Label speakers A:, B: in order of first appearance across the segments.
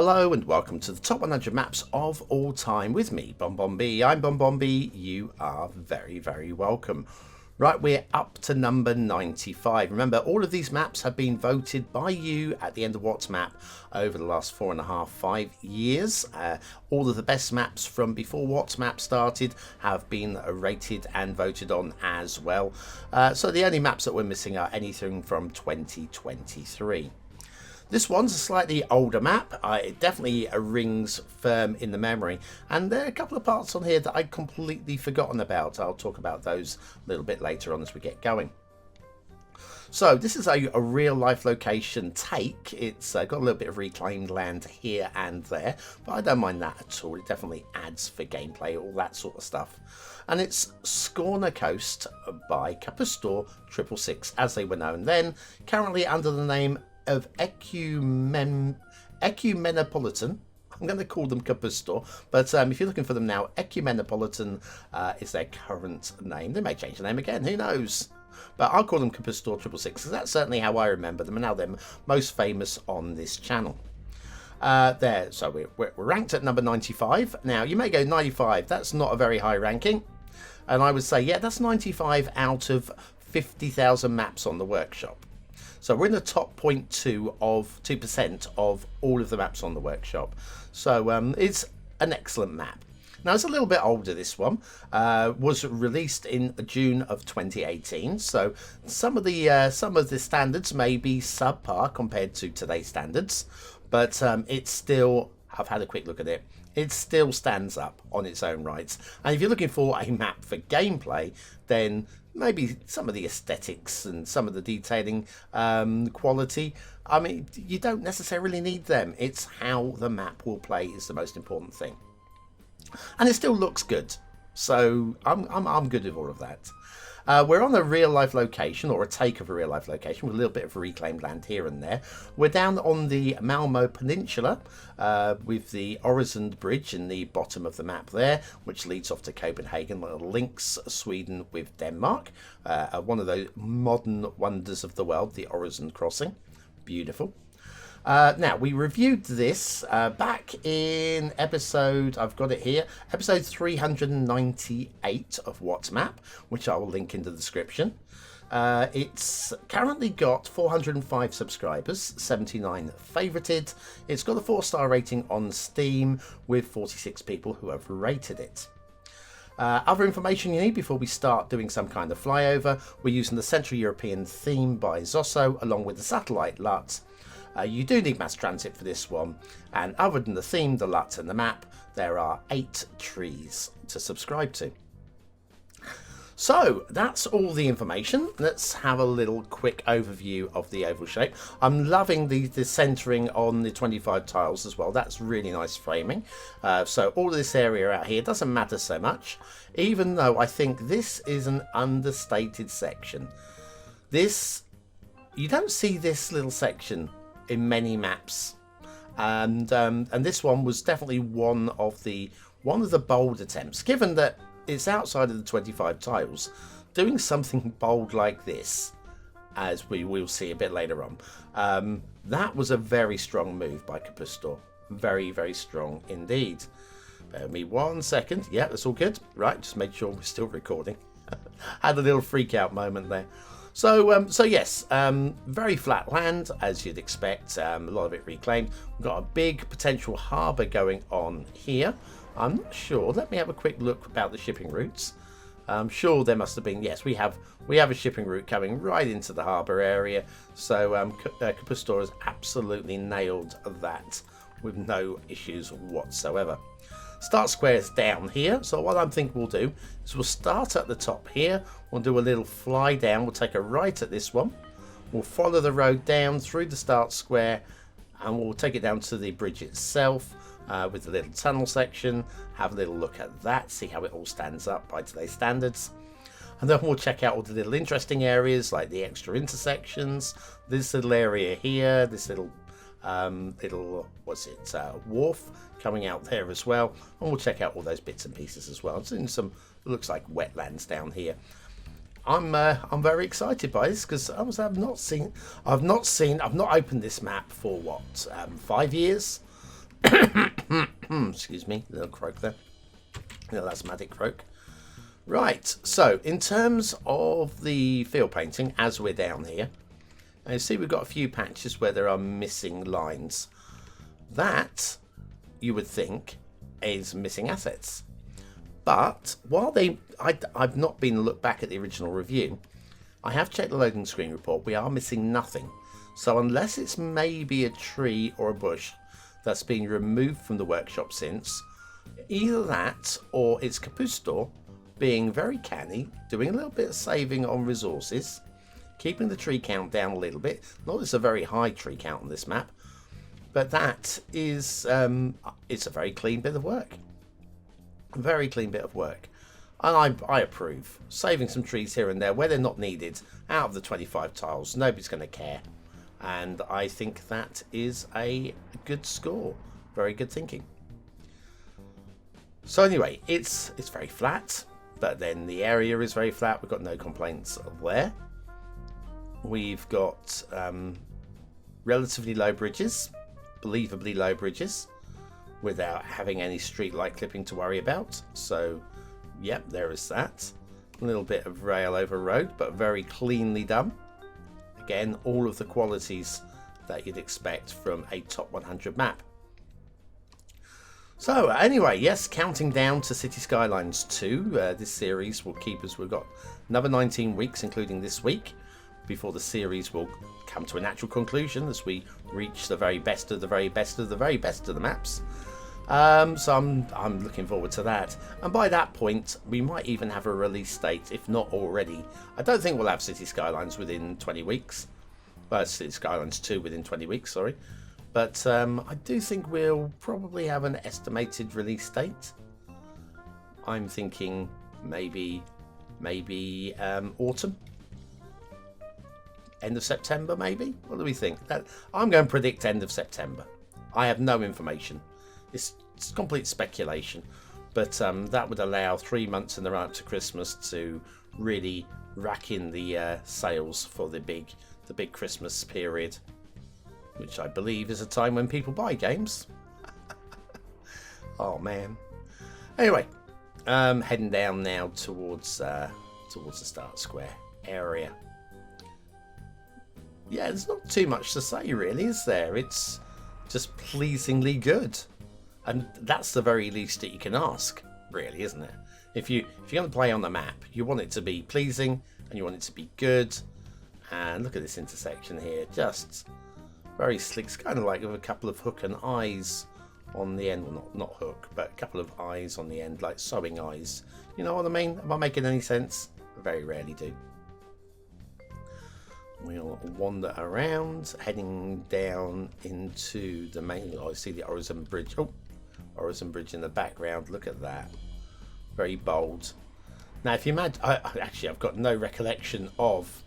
A: Hello and welcome to the top 100 maps of all time with me, BonBonB. I'm BonBonB. You are very, very welcome. Right, we're up to number 95. Remember, all of these maps have been voted by you at the end of What's Map over the last 5 years. All of the best maps from before What's Map started have been rated and voted on as well. So the only maps that we're missing are anything from 2023. This one's a slightly older map. It definitely rings firm in the memory, and there are a couple of parts on here that I'd completely forgotten about. I'll talk about those a little bit later on as we get going. So this is a real life location take. It's got a little bit of reclaimed land here and there, but I don't mind that at all. It definitely adds for gameplay, all that sort of stuff. And it's Skåne Coast by Kapustor 666, as they were known then, currently under the name of Ecumenopolitan. I'm going to call them Kapustor, but if you're looking for them now, Ecumenopolitan is their current name. They may change the name again, who knows? But I'll call them Kapustor 666 because that's certainly how I remember them, and now they're most famous on this channel. So we're ranked at number 95. Now, you may go 95, that's not a very high ranking. And I would say, yeah, that's 95 out of 50,000 maps on the workshop. So we're in the top 2% of all of the maps on the workshop. So it's an excellent map. Now it's a little bit older. This one was released in June of 2018. So some of the standards may be subpar compared to today's standards, but it's still. I've had a quick look at it. It still stands up on its own rights. And if you're looking for a map for gameplay, then maybe some of the aesthetics and some of the detailing quality, I mean, you don't necessarily need them. It's how the map will play is the most important thing. And it still looks good. So I'm good with all of that. We're on a real life location, or a take of a real life location, with a little bit of reclaimed land here and there. We're down on the Malmö Peninsula with the Öresund Bridge in the bottom of the map there, which leads off to Copenhagen, that links Sweden with Denmark. One of those modern wonders of the world, the Öresund crossing. Beautiful. Now, we reviewed this back in episode, I've got it here, episode 398 of What's Map, which I will link in the description. It's currently got 405 subscribers, 79 favorited. It's got a 4-star rating on Steam with 46 people who have rated it. Other information you need before we start doing some kind of flyover, we're using the Central European theme by Zosso along with the satellite LUT. You do need mass transit for this one, and other than the theme, the LUT and the map, there are 8 trees to subscribe to. So that's all the information. Let's have a little quick overview of the oval shape. I'm loving the centering on the 25 tiles as well. That's really nice framing. So all of this area out here doesn't matter so much, even though I think this is an understated section. You don't see this little section in many maps, and this one was definitely one of the bold attempts. Given that it's outside of the 25 tiles, doing something bold like this, as we will see a bit later on, that was a very strong move by Kapustor. Very, very strong indeed. Bear with me 1 second. Yeah, that's all good. Right, just make sure we're still recording. Had a little freak out moment there. So yes, very flat land, as you'd expect, a lot of it reclaimed. We've got a big potential harbour going on here. I'm not sure. Let me have a quick look about the shipping routes. I'm sure there must have been, yes, we have a shipping route coming right into the harbour area. So Kapustor has absolutely nailed that with no issues whatsoever. Start square is down here, so what I'm thinking we'll do is we'll start at the top here, we'll do a little fly down, we'll take a right at this one, we'll follow the road down through the start square, and we'll take it down to the bridge itself with the little tunnel section, have a little look at that, see how it all stands up by today's standards. And then we'll check out all the little interesting areas like the extra intersections, this little area here, this little wharf coming out there as well, and we'll check out all those bits and pieces as well. It's in some, looks like wetlands down here. I'm very excited by this because I've not opened this map for what, 5 years, Excuse me, little croak there. Little asthmatic croak. Right, so in terms of the field painting, as we're down here, you see we've got a few patches where there are missing lines. That, you would think, is missing assets. But while I've not been looked back at the original review, I have checked the loading screen report. We are missing nothing. So unless it's maybe a tree or a bush that's been removed from the workshop since, either that or it's Kapustor being very canny, doing a little bit of saving on resources, keeping the tree count down a little bit. Not that it's a very high tree count on this map, but that is it's a very clean bit of work. Very clean bit of work. And I approve. Saving some trees here and there where they're not needed out of the 25 tiles. Nobody's going to care. And I think that is a good score. Very good thinking. So anyway, it's very flat. But then the area is very flat. We've got no complaints there. We've got relatively low bridges. Believably low bridges. Without having any street light clipping to worry about. So, yep, there is that. A little bit of rail over road, but very cleanly done. Again, all of the qualities that you'd expect from a top 100 map. So, anyway, yes, counting down to Cities Skylines 2. This series will keep us, we've got another 19 weeks, including this week, before the series will come to a natural conclusion as we reach the very best of the very best of the very best of the maps. So I'm looking forward to that. And by that point, we might even have a release date, if not already. I don't think we'll have City Skylines within 20 weeks. Well, City Skylines 2 within 20 weeks, sorry. But I do think we'll probably have an estimated release date. I'm thinking maybe autumn. End of September, maybe? What do we think? I'm going to predict end of September. I have no information. It's complete speculation, but that would allow 3 months in the run up to Christmas to really rack in the sales for the big Christmas period, which I believe is a time when people buy games. Oh man. Anyway, heading down now towards the start square area. Yeah, there's not too much to say really, is there? It's just pleasingly good. And that's the very least that you can ask, really, isn't it? If you're going to play on the map, you want it to be pleasing and you want it to be good. And look at this intersection here, just very slick. It's kind of like with a couple of hook and eyes on the end. Well, not hook, but a couple of eyes on the end, like sewing eyes. You know what I mean? Am I making any sense? I very rarely do. We'll wander around, heading down into the main. Oh, I see the Orison Bridge. Oh, Orison Bridge in the background. Look at that. Very bold. Now, if you imagine, actually, I've got no recollection of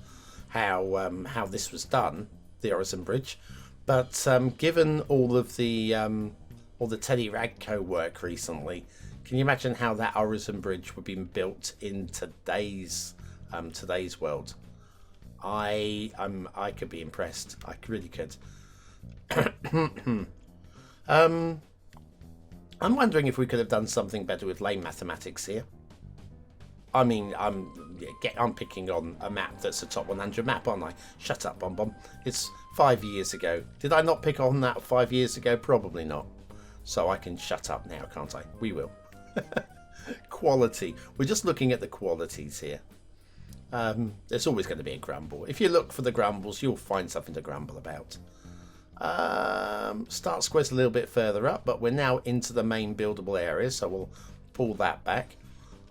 A: how this was done, the Orison Bridge, but given all the Teddy Radko work recently, can you imagine how that Orison Bridge would be built in today's world? I could be impressed. I really could. I'm wondering if we could have done something better with lane mathematics here. I mean, I'm picking on a map that's a top 100 map, aren't I? Shut up, BonBon. It's 5 years ago. Did I not pick on that 5 years ago? Probably not. So I can shut up now, can't I? We will. Quality. We're just looking at the qualities here. There's always going to be a grumble. If you look for the grumbles, you'll find something to grumble about. Start square's a little bit further up, but we're now into the main buildable area, so we'll pull that back.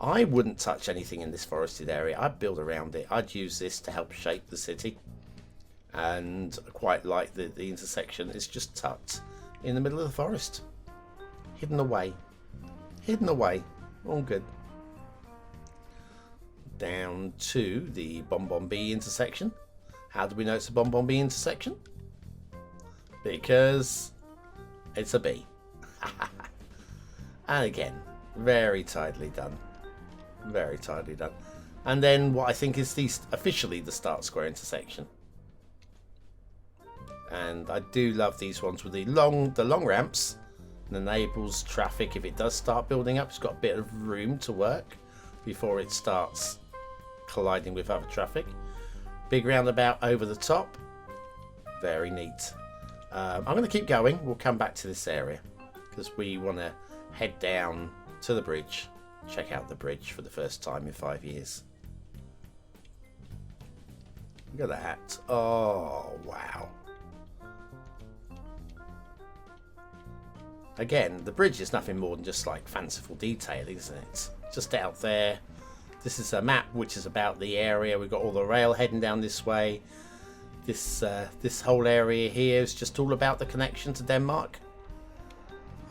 A: I wouldn't touch anything in this forested area. I'd build around it. I'd use this to help shape the city. And I quite like the intersection. It's just tucked in the middle of the forest. Hidden away. Hidden away. All good. Down to the BonBonB intersection. How do we know it's a BonBonB intersection? Because it's a B. And again, very tidily done. Very tidily done. And then what I think is officially the start square intersection. And I do love these ones with the long ramps and enables traffic if it does start building up. It's got a bit of room to work before it starts colliding with other traffic. Big roundabout over the top. Very neat. I'm going to keep going. We'll come back to this area because we want to head down to the bridge. Check out the bridge for the first time in 5 years. Look at that. Oh, wow. Again, the bridge is nothing more than just like fanciful detailing, isn't it? Just out there. This is a map which is about the area. We've got all the rail heading down this way. This whole area here is just all about the connection to Denmark.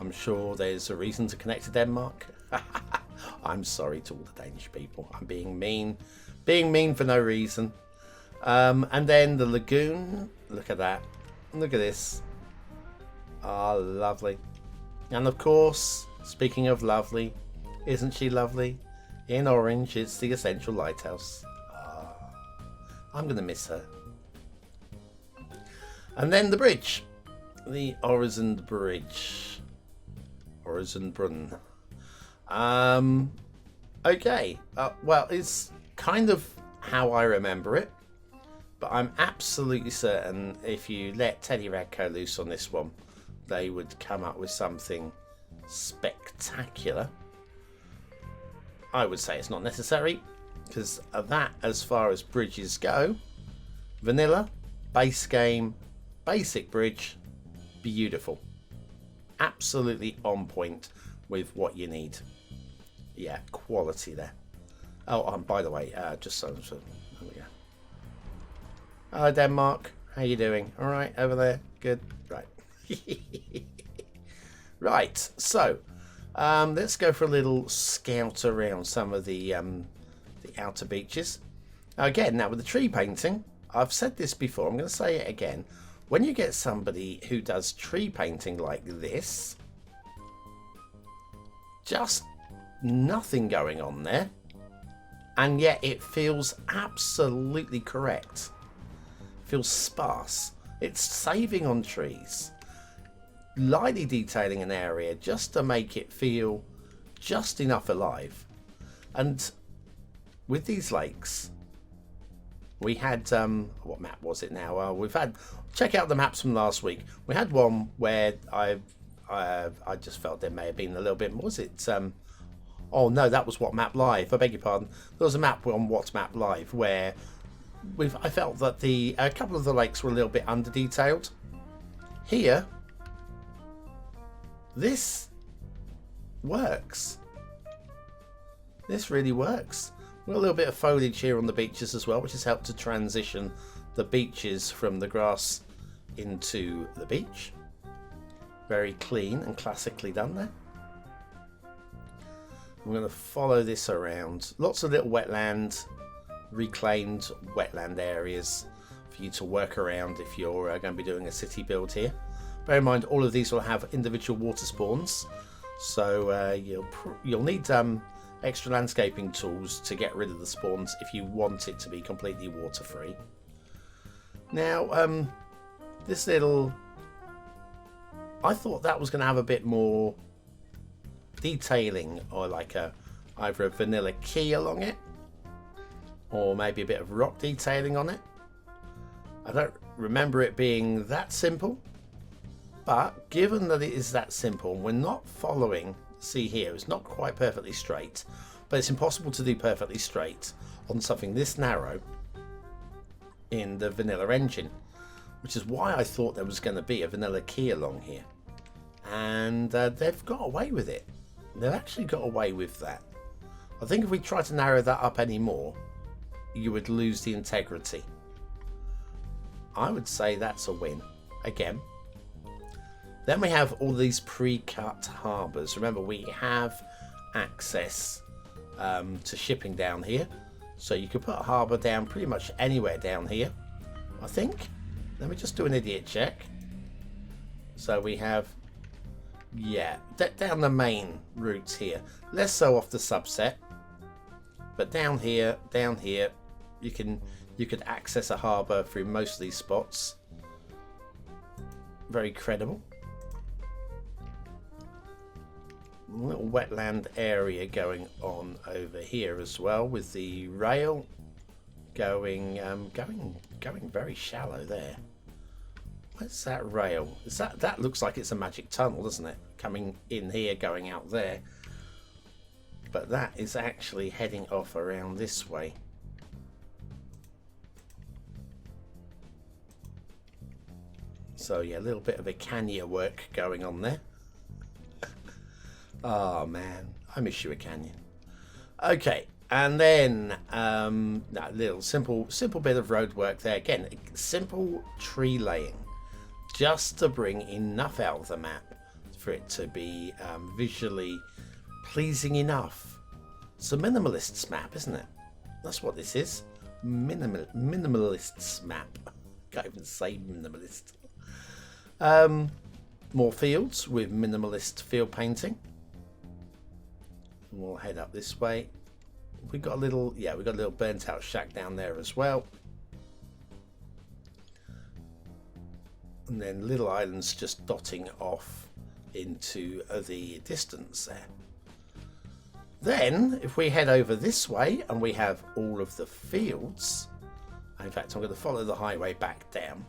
A: I'm sure there's a reason to connect to Denmark. I'm sorry to all the Danish people. I'm being mean. Being mean for no reason. And then the lagoon. Look at that. Look at this. Ah, lovely. And of course, speaking of lovely, isn't she lovely? In orange, it's the Essential Lighthouse. Ah, I'm going to miss her. And then the bridge. The Øresund Bridge. Øresundbrun. Okay. Well, it's kind of how I remember it. But I'm absolutely certain if you let Teddy Radko loose on this one, they would come up with something spectacular. I would say it's not necessary, because of that, as far as bridges go, vanilla, base game, basic bridge, beautiful. Absolutely on point with what you need. Yeah, quality there. Oh, by the way, just so there we go. Hello, Denmark. How you doing? All right, over there. Good. Right. Right. So, let's go for a little scout around some of the outer beaches. Again, now with the tree painting, I've said this before. I'm going to say it again. When you get somebody who does tree painting like this, just nothing going on there, and yet it feels absolutely correct. Feels sparse. It's saving on trees, lightly detailing an area just to make it feel just enough alive. And with these lakes, we had what map was it now? We've had, check out the maps from last week. We had one where I just felt there may have been a little bit more. Was it? Oh no, that was What Map Live. I beg your pardon. There was a map on What Map Live where I felt that a couple of the lakes were a little bit under detailed. Here, this works. This really works. We've got a little bit of foliage here on the beaches as well, which has helped to transition the beaches from the grass into the beach. Very clean and classically done there. I'm going to follow this around. Lots of little wetland, reclaimed wetland areas for you to work around if you're going to be doing a city build here. Bear in mind, all of these will have individual water spawns, so you'll need extra landscaping tools to get rid of the spawns if you want it to be completely water free. Now, this little, I thought that was going to have a bit more detailing, or like either a vanilla key along it, or maybe a bit of rock detailing on it. I don't remember it being that simple, but given that it is that simple, we're not following, see here, it's not quite perfectly straight, but it's impossible to do perfectly straight on something this narrow in the vanilla engine, which is why I thought there was going to be a vanilla key along here. And they've got away with it. They've actually got away with that. I think if we try to narrow that up anymore, you would lose the integrity. I would say that's a win. Again. Then we have all these pre-cut harbours. Remember, we have access to shipping down here. So you could put a harbour down pretty much anywhere down here, I think. Let me just do an idiot check. So we have, yeah, down the main routes here. Less so off the subset. But down here, you could access a harbour through most of these spots. Very credible. little wetland area going on over here as well, with the rail going very shallow there. Where's that rail? Is that looks like it's a magic tunnel, doesn't it? Coming in here, going out there. But that is actually heading off around this way. So yeah, a little bit of a canyon work going on there. Oh man, I miss you, a canyon. Okay, and then that little simple bit of road work there. Again, simple tree laying, just to bring enough out of the map for it to be visually pleasing enough. It's a minimalist's map, isn't it? That's what this is. Minimalist's map. Can't even say minimalist. More fields with minimalist field painting. We'll head up this way. We got a little burnt out shack down there as well. And then little islands just dotting off into the distance there. Then, if we head over this way and we have all of the fields, in fact, I'm going to follow the highway back down.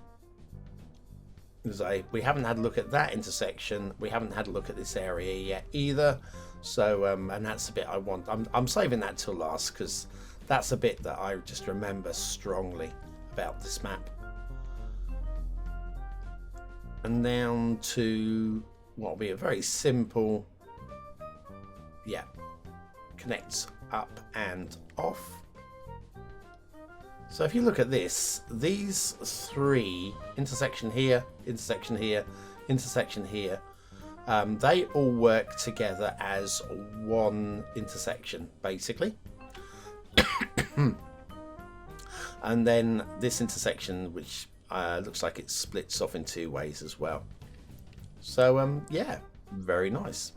A: Because we haven't had a look at that intersection. We haven't had a look at this area yet either. So, and that's the bit I want. I'm saving that till last because that's a bit that I just remember strongly about this map. And down to what will be a very simple, connects up and off. So if you look at this, these three, intersection here, intersection here, intersection here, they all work together as one intersection, basically. And then this intersection, which looks like it splits off in two ways as well. So, yeah, very nice.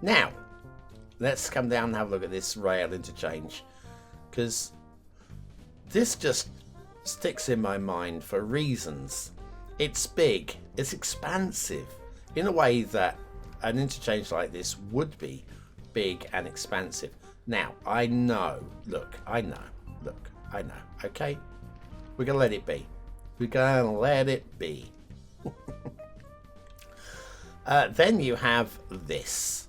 A: Now, let's come down and have a look at this rail interchange, because this just sticks in my mind for reasons. It's big, it's expansive, in a way that an interchange like this would be big and expansive. Now, I know, okay? We're going to let it be. We're going to let it be. Then you have this.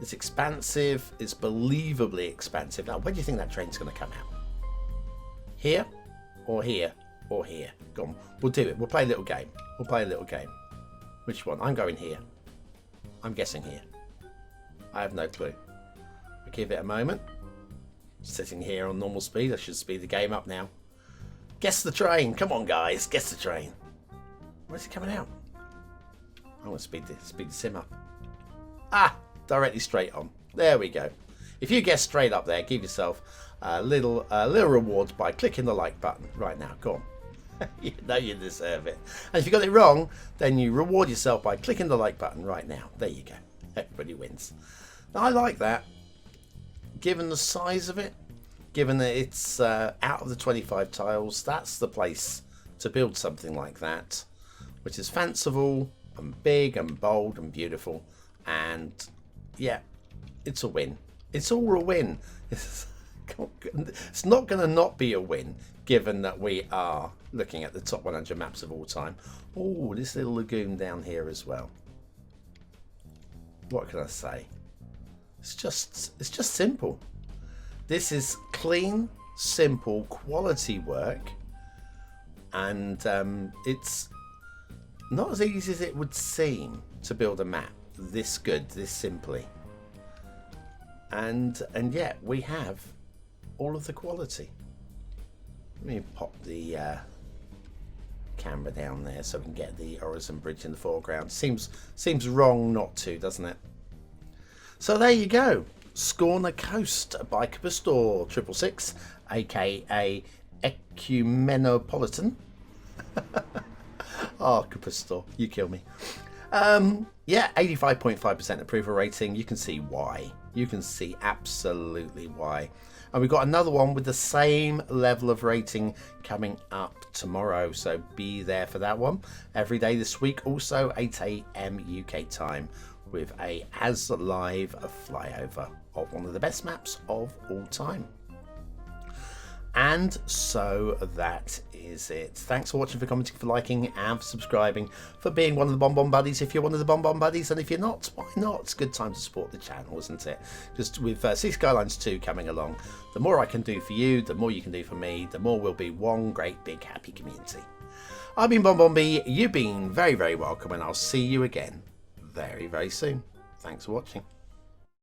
A: It's expansive, it's believably expansive. Now, where do you think that train's going to come out? Here, or here, or here? Go on, we'll do it. We'll play a little game. Which one? I'm going here. I'm guessing here. I have no clue. We'll give it a moment. Sitting here on normal speed. I should speed the game up now. Guess the train. Come on, guys. Guess the train. Where's it coming out? I want to speed the sim up. Ah, directly straight on. There we go. If you guess straight up there, give yourself a little reward by clicking the like button right now. Go on. You know you deserve it. And if you got it wrong, then you reward yourself by clicking the like button right now. There you go. Everybody wins. Now, I like that. Given the size of it, given that it's out of the 25 tiles, that's the place to build something like that, which is fanciful and big and bold and beautiful. And yeah, it's a win. It's all a win. It's not going to not be a win, given that we are looking at the top 100 maps of all time. Oh, this little lagoon down here as well. What can I say? It's just simple. This is clean, simple, quality work, and it's not as easy as it would seem to build a map this good, this simply. And yet we have all of the quality. Let me pop the camera down there so we can get the Horizon Bridge in the foreground. Seems wrong not to, doesn't it? So there you go. Skåne Coast by Capistor 666, aka Ecumenopolitan. Oh, Capistor, you kill me. Yeah, 85.5% approval rating. You can see why. You can see absolutely why. And we've got another one with the same level of rating coming up tomorrow. So be there for that one. Every day this week, also 8 AM UK time, with a as live flyover of one of the best maps of all time. And so that is it. Thanks for watching, for commenting, for liking, and for subscribing, for being one of the BonBon Buddies if you're one of the BonBon Buddies, and if you're not, why not? It's a good time to support the channel, isn't it? Just with Cities Skylines 2 coming along, the more I can do for you, the more you can do for me, the more we'll be one great big happy community. I've been BonBonB, you've been very, very welcome, and I'll see you again very, very soon. Thanks for watching.